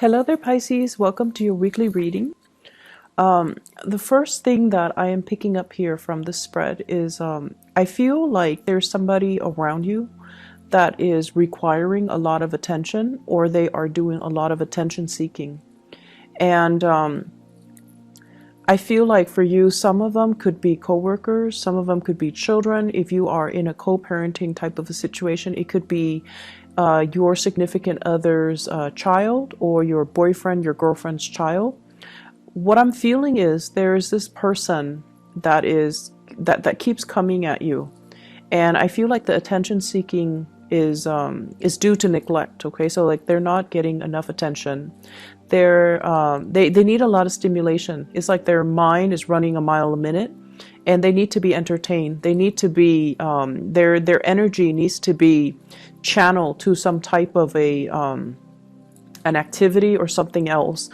Hello there, Pisces. Welcome to your weekly reading. The first thing that I am picking up here from this spread is I feel like there's somebody around you that is requiring a lot of attention, or they are doing a lot of attention seeking. And I feel like for you, some of them could be coworkers, some of them could be children. If you are in a co-parenting type of a situation, it could be your significant other's child, or your boyfriend, your girlfriend's child. What I'm feeling is there is this person that keeps coming at you, and I feel like the attention seeking is due to neglect. Okay, so like they're not getting enough attention. They need a lot of stimulation. It's like their mind is running a mile a minute, and they need to be entertained. They need to be their energy needs to be channeled to some type of an activity or something else.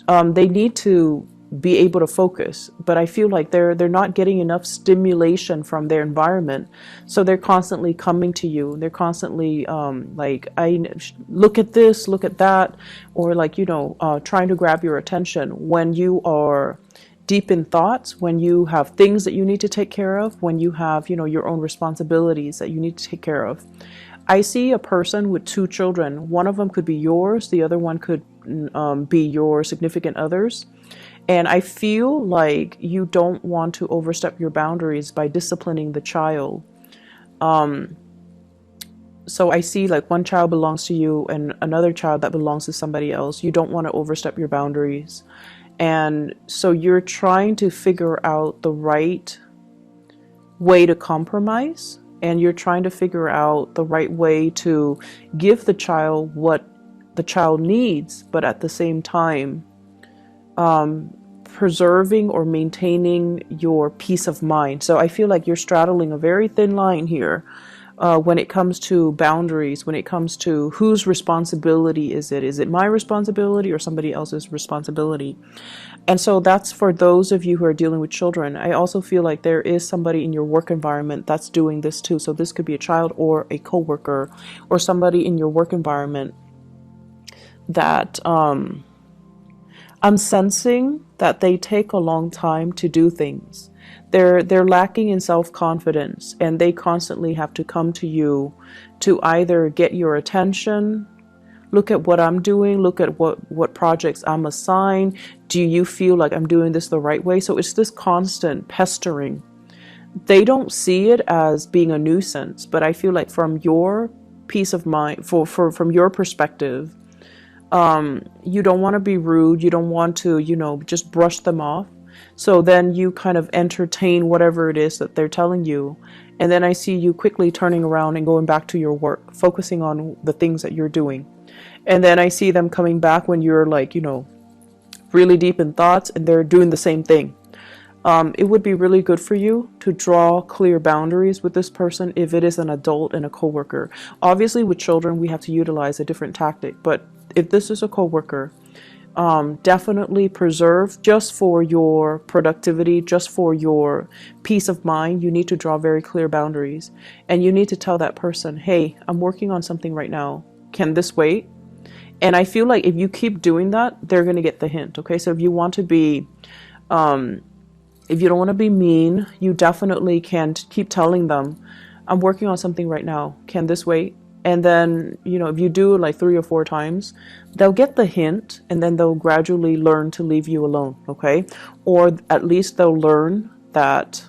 They need to be able to focus, but I feel like they're not getting enough stimulation from their environment, so they're constantly coming to you. They're constantly like, I look at this, look at that, or like, trying to grab your attention when you are deep in thoughts, when you have things that you need to take care of, when you have your own responsibilities that you need to take care of. I see a person with two children. One of them could be yours, the other one could be your significant other's. And I feel like you don't want to overstep your boundaries by disciplining the child. So I see like one child belongs to you and another child that belongs to somebody else. You don't want to overstep your boundaries. And so you're trying to figure out the right way to compromise, and you're trying to figure out the right way to give the child what the child needs, but at the same time preserving or maintaining your peace of mind. So I feel like you're straddling a very thin line here when it comes to boundaries, when it comes to whose responsibility is it? Is it my responsibility or somebody else's responsibility? And so that's for those of you who are dealing with children. I also feel like there is somebody in your work environment that's doing this too. So this could be a child or a coworker or somebody in your work environment that I'm sensing that they take a long time to do things. They're lacking in self-confidence, and they constantly have to come to you to either get your attention. Look at what I'm doing. Look at what projects I'm assigned. Do you feel like I'm doing this the right way? So it's this constant pestering. They don't see it as being a nuisance, but I feel like from your peace of mind, from your perspective, you don't want to be rude. You don't want to, just brush them off. So then you kind of entertain whatever it is that they're telling you. And then I see you quickly turning around and going back to your work, focusing on the things that you're doing. And then I see them coming back when you're like, really deep in thoughts, and they're doing the same thing. It would be really good for you to draw clear boundaries with this person if it is an adult and a coworker. Obviously, with children, we have to utilize a different tactic. But if this is a coworker, definitely preserve, just for your productivity, just for your peace of mind. You need to draw very clear boundaries, and you need to tell that person, hey, I'm working on something right now. Can this wait? And I feel like if you keep doing that, they're going to get the hint. Okay, so if you want to be if you don't want to be mean, you definitely can keep telling them, I'm working on something right now. Can this wait? And then, if you do it like 3 or 4 times, they'll get the hint, and then they'll gradually learn to leave you alone. Okay. Or at least they'll learn that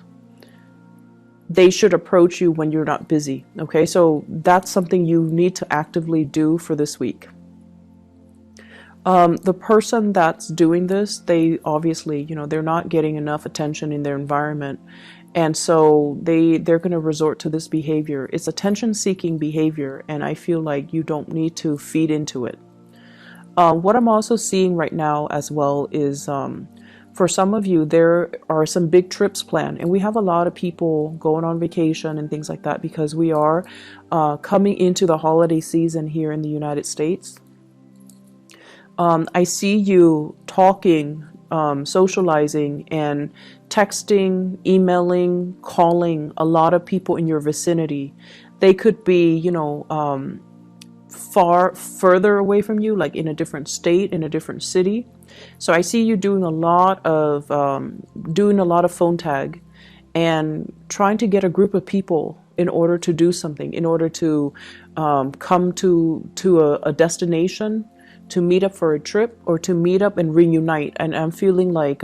they should approach you when you're not busy. Okay. So that's something you need to actively do for this week. The person that's doing this, they obviously, they're not getting enough attention in their environment. And so they're going to resort to this behavior. It's attention-seeking behavior, and I feel like you don't need to feed into it. What I'm also seeing right now as well is for some of you, there are some big trips planned, and we have a lot of people going on vacation and things like that because we are coming into the holiday season here in the United States. I see you talking, socializing, and texting, emailing, calling a lot of people in your vicinity. They could be, further away from you, like in a different state, in a different city. So I see you doing a lot of phone tag and trying to get a group of people in order to do something, in order to come to a destination, to meet up for a trip, or to meet up and reunite. And I'm feeling like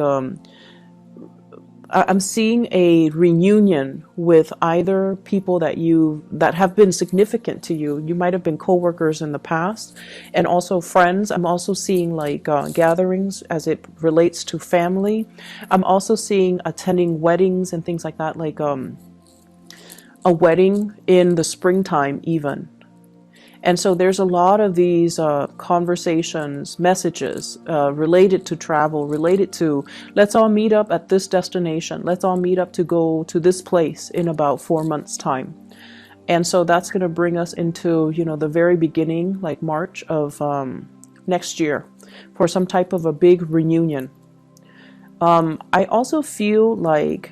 I'm seeing a reunion with either people that have been significant to you. You might have been co-workers in the past, and also friends. I'm also seeing like gatherings as it relates to family. I'm also seeing attending weddings and things like that, like a wedding in the springtime even. And so there's a lot of these conversations, messages related to travel, related to, let's all meet up at this destination. Let's all meet up to go to this place in about 4 months' time. And so that's going to bring us into, the very beginning, like March of next year, for some type of a big reunion. I also feel like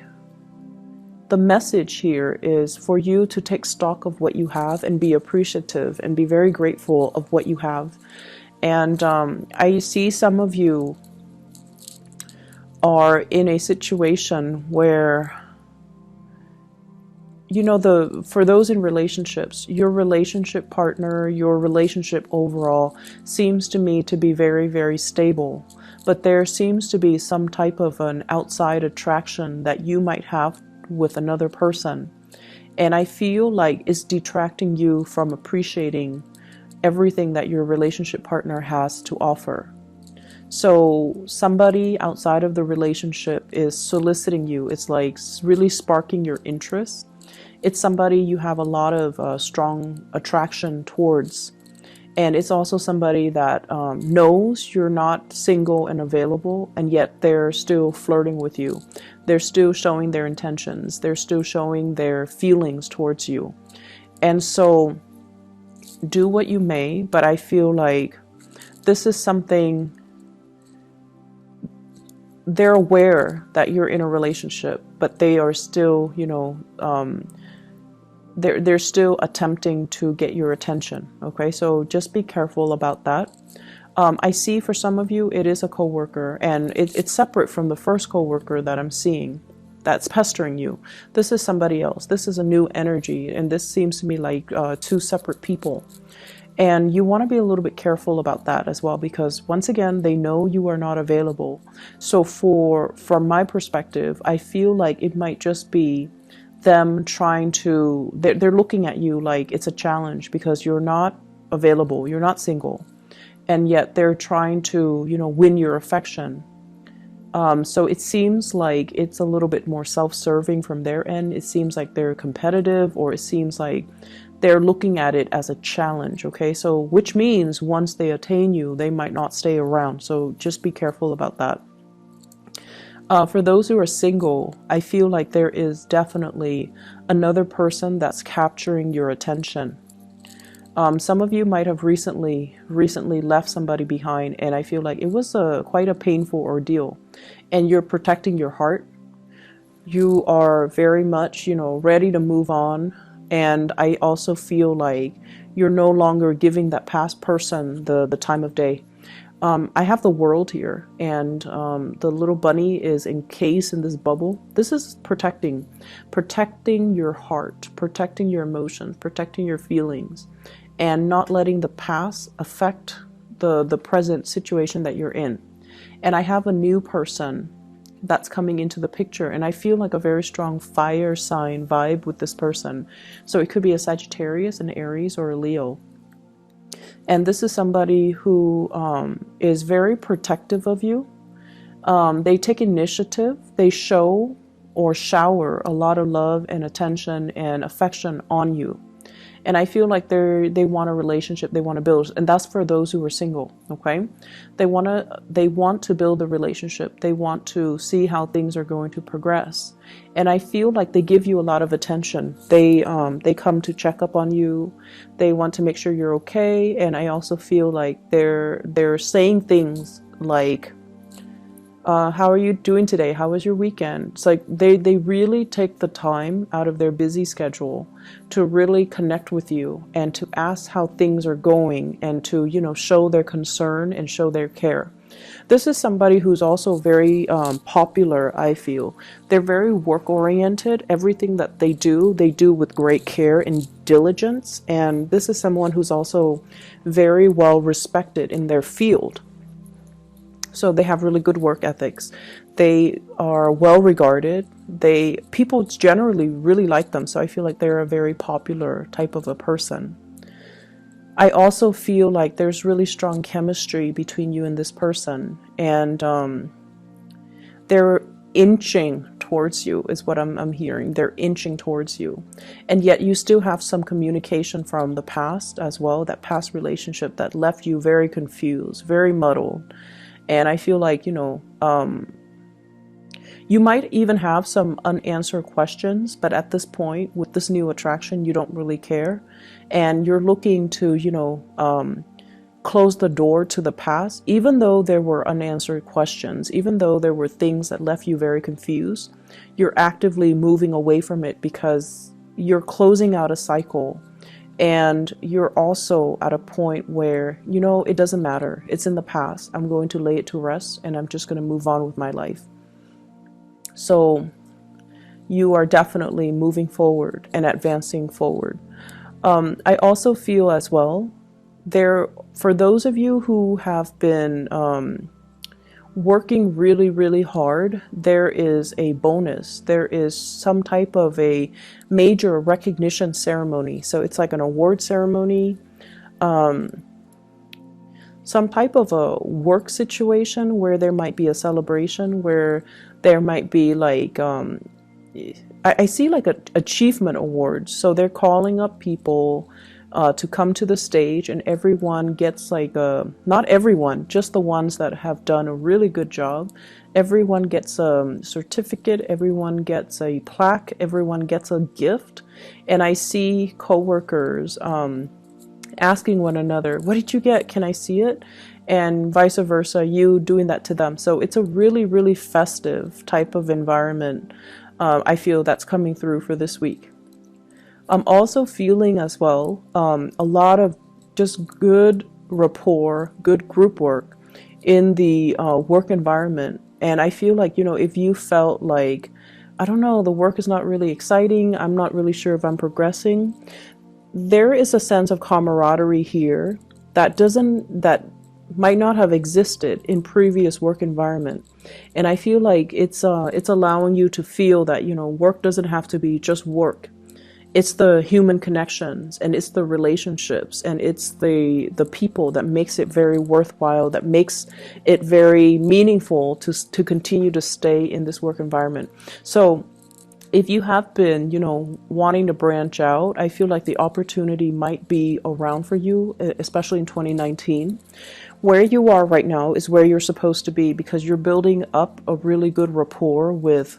the message here is for you to take stock of what you have and be appreciative and be very grateful of what you have. And I see some of you are in a situation where, for those in relationships, your relationship partner, your relationship overall seems to me to be very, very stable. But there seems to be some type of an outside attraction that you might have with another person, and I feel like it's detracting you from appreciating everything that your relationship partner has to offer. So somebody outside of the relationship is soliciting you. It's like really sparking your interest. It's somebody you have a lot of strong attraction towards. And it's also somebody that knows you're not single and available, and yet they're still flirting with you. They're still showing their intentions. They're still showing their feelings towards you. And so do what you may, but I feel like this is something, they're aware that you're in a relationship, but they are still, they're still attempting to get your attention. Okay, so just be careful about that. I see for some of you it is a coworker, and it's separate from the first coworker that I'm seeing that's pestering you. This is somebody else. This is a new energy, and this seems to me like two separate people. And you want to be a little bit careful about that as well, because once again, they know you are not available. So from my perspective, I feel like it might just be them trying to, they're looking at you like it's a challenge because you're not available, you're not single, and yet they're trying to, win your affection. So it seems like it's a little bit more self-serving from their end. It seems like they're competitive, or it seems like they're looking at it as a challenge. Okay, so which means once they attain you, they might not stay around. So just be careful about that. For those who are single, I feel like there is definitely another person that's capturing your attention. Some of you might have recently left somebody behind, and I feel like it was quite a painful ordeal, and you're protecting your heart. You are very much, ready to move on, and I also feel like you're no longer giving that past person the time of day. I have the World here, and the little bunny is encased in this bubble. This is protecting your heart, protecting your emotions, protecting your feelings, and not letting the past affect the present situation that you're in. And I have a new person that's coming into the picture, and I feel like a very strong fire sign vibe with this person. So it could be a Sagittarius, an Aries, or a Leo. And this is somebody who is very protective of you. They take initiative. They show or shower a lot of love and attention and affection on you. And I feel like they want a relationship, they want to build, and that's for those who are single. Okay, they want to build a relationship. They want to see how things are going to progress. And I feel like they give you a lot of attention. They come to check up on you. They want to make sure you're okay. And I also feel like they're saying things like, How are you doing today? How was your weekend? It's like they really take the time out of their busy schedule to really connect with you and to ask how things are going and to, show their concern and show their care. This is somebody who's also very popular, I feel. They're very work oriented. Everything that they do with great care and diligence. And this is someone who's also very well respected in their field. So they have really good work ethics. They are well regarded. People generally really like them. So I feel like they're a very popular type of a person. I also feel like there's really strong chemistry between you and this person. And they're inching towards you is what I'm hearing. They're inching towards you. And yet you still have some communication from the past as well. That past relationship that left you very confused, very muddled. And I feel like, you might even have some unanswered questions, but at this point, with this new attraction, you don't really care. And you're looking to, close the door to the past, even though there were unanswered questions, even though there were things that left you very confused. You're actively moving away from it because you're closing out a cycle. And you're also at a point where, it doesn't matter. It's in the past. I'm going to lay it to rest and I'm just going to move on with my life. So you are definitely moving forward and advancing forward. I also feel as well, for those of you who have been working really, really hard, there is a bonus. There is some type of a major recognition ceremony. So it's like an award ceremony, some type of a work situation where there might be a celebration, where there might be like, I see like achievement awards. So they're calling up people to come to the stage, and everyone gets like not everyone, just the ones that have done a really good job. Everyone gets a certificate, everyone gets a plaque, everyone gets a gift. And I see coworkers asking one another, what did you get? Can I see it? And vice versa, you doing that to them. So it's a really, really festive type of environment. I feel that's coming through for this week. I'm also feeling as well a lot of just good rapport, good group work in the work environment. And I feel like, if you felt like, I don't know, the work is not really exciting, I'm not really sure if I'm progressing, there is a sense of camaraderie here that might not have existed in previous work environment. And I feel like it's allowing you to feel that, work doesn't have to be just work. It's the human connections, and it's the relationships, and it's the people that makes it very worthwhile, that makes it very meaningful to continue to stay in this work environment. So if you have been, wanting to branch out, I feel like the opportunity might be around for you, especially in 2019. Where you are right now is where you're supposed to be, because you're building up a really good rapport with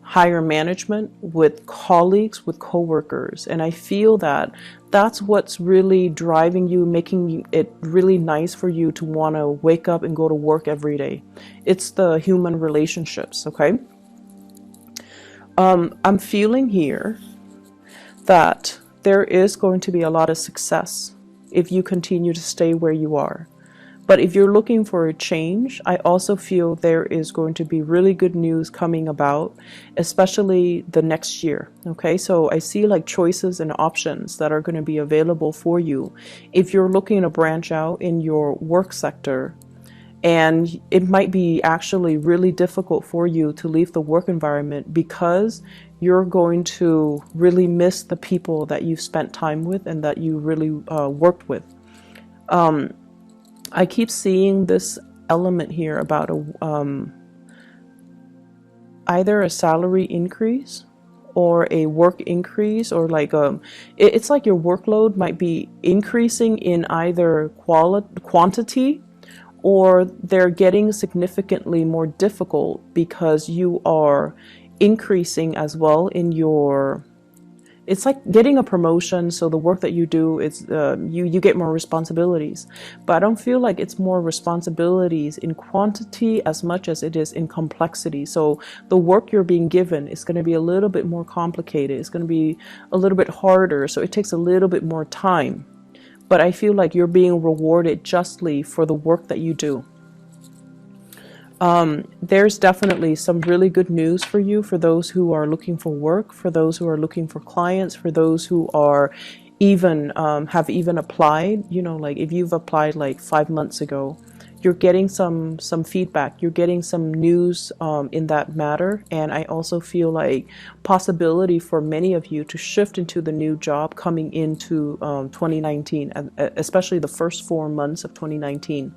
higher management, with colleagues, with coworkers. And I feel that that's what's really driving you, making it really nice for you to want to wake up and go to work every day. It's the human relationships, okay? I'm feeling here that there is going to be a lot of success if you continue to stay where you are. But if you're looking for a change, I also feel there is going to be really good news coming about, especially the next year. Okay, so I see like choices and options that are going to be available for you if you're looking to branch out in your work sector. And it might be actually really difficult for you to leave the work environment because you're going to really miss the people that you've spent time with and that you really worked with. I keep seeing this element here about either a salary increase or a work increase, or like it's like your workload might be increasing in either quantity, or they're getting significantly more difficult because you are increasing as well in your it's like getting a promotion. So the work that you do is you get more responsibilities, but I don't feel like it's more responsibilities in quantity as much as it is in complexity. So the work you're being given is going to be a little bit more complicated. It's going to be a little bit harder. So it takes a little bit more time, but I feel like you're being rewarded justly for the work that you do. There's definitely some really good news for you, for those who are looking for work, for those who are looking for clients, for those who are even have even applied. You know, like if you've applied like 5 months ago, you're getting some feedback, you're getting some news in that matter. And I also feel like possibility for many of you to shift into the new job coming into 2019, especially the first 4 months of 2019.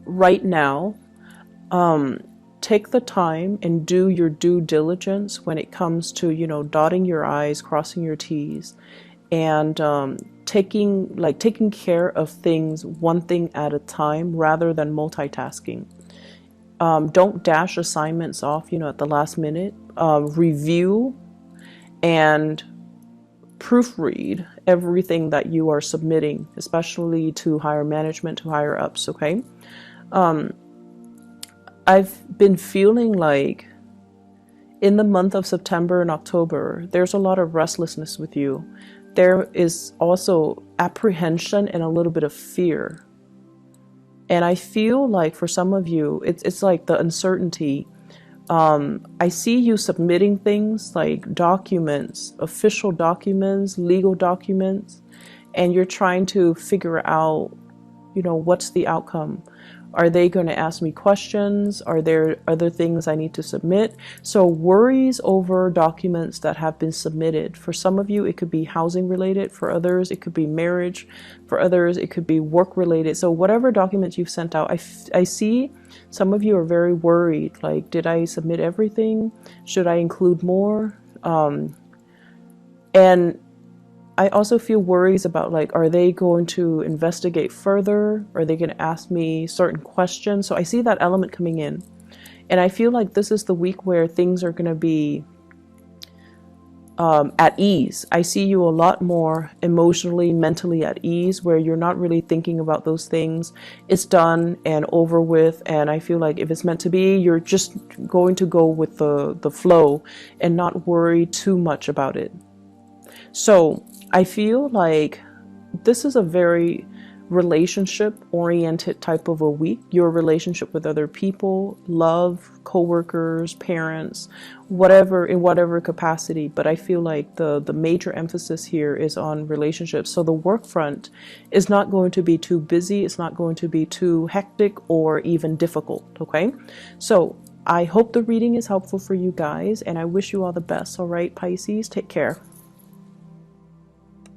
Right now, take the time and do your due diligence when it comes to, you know, dotting your I's, crossing your T's, and taking care of things one thing at a time rather than multitasking. Don't dash assignments off, you know, at the last minute. Review and proofread everything that you are submitting, especially to higher management, to higher ups, okay? I've been feeling like in the month of September and October, there's a lot of restlessness with you. There is also apprehension and a little bit of fear. And I feel like for some of you, it's like the uncertainty. I see you submitting things like documents, official documents, legal documents, and you're trying to figure out, you know, what's the outcome? Are they going to ask me questions? Are there other things I need to submit? So worries over documents that have been submitted. For some of you, it could be housing related. For others, it could be marriage. For others, it could be work related. So whatever documents you've sent out, I see some of you are very worried. Like, did I submit everything? Should I include more? And I also feel worries about, like, are they going to investigate further? Are they going to ask me certain questions? So I see that element coming in. And I feel like this is the week where things are going to be at ease. I see you a lot more emotionally, mentally at ease, where you're not really thinking about those things. It's done and over with. And I feel like if it's meant to be, you're just going to go with the flow and not worry too much about it. So I feel like this is a very relationship-oriented type of a week. Your relationship with other people, love, co-workers, parents, whatever, in whatever capacity. But I feel like the major emphasis here is on relationships. So the work front is not going to be too busy. It's not going to be too hectic or even difficult, okay? So I hope the reading is helpful for you guys, and I wish you all the best. All right, Pisces, take care.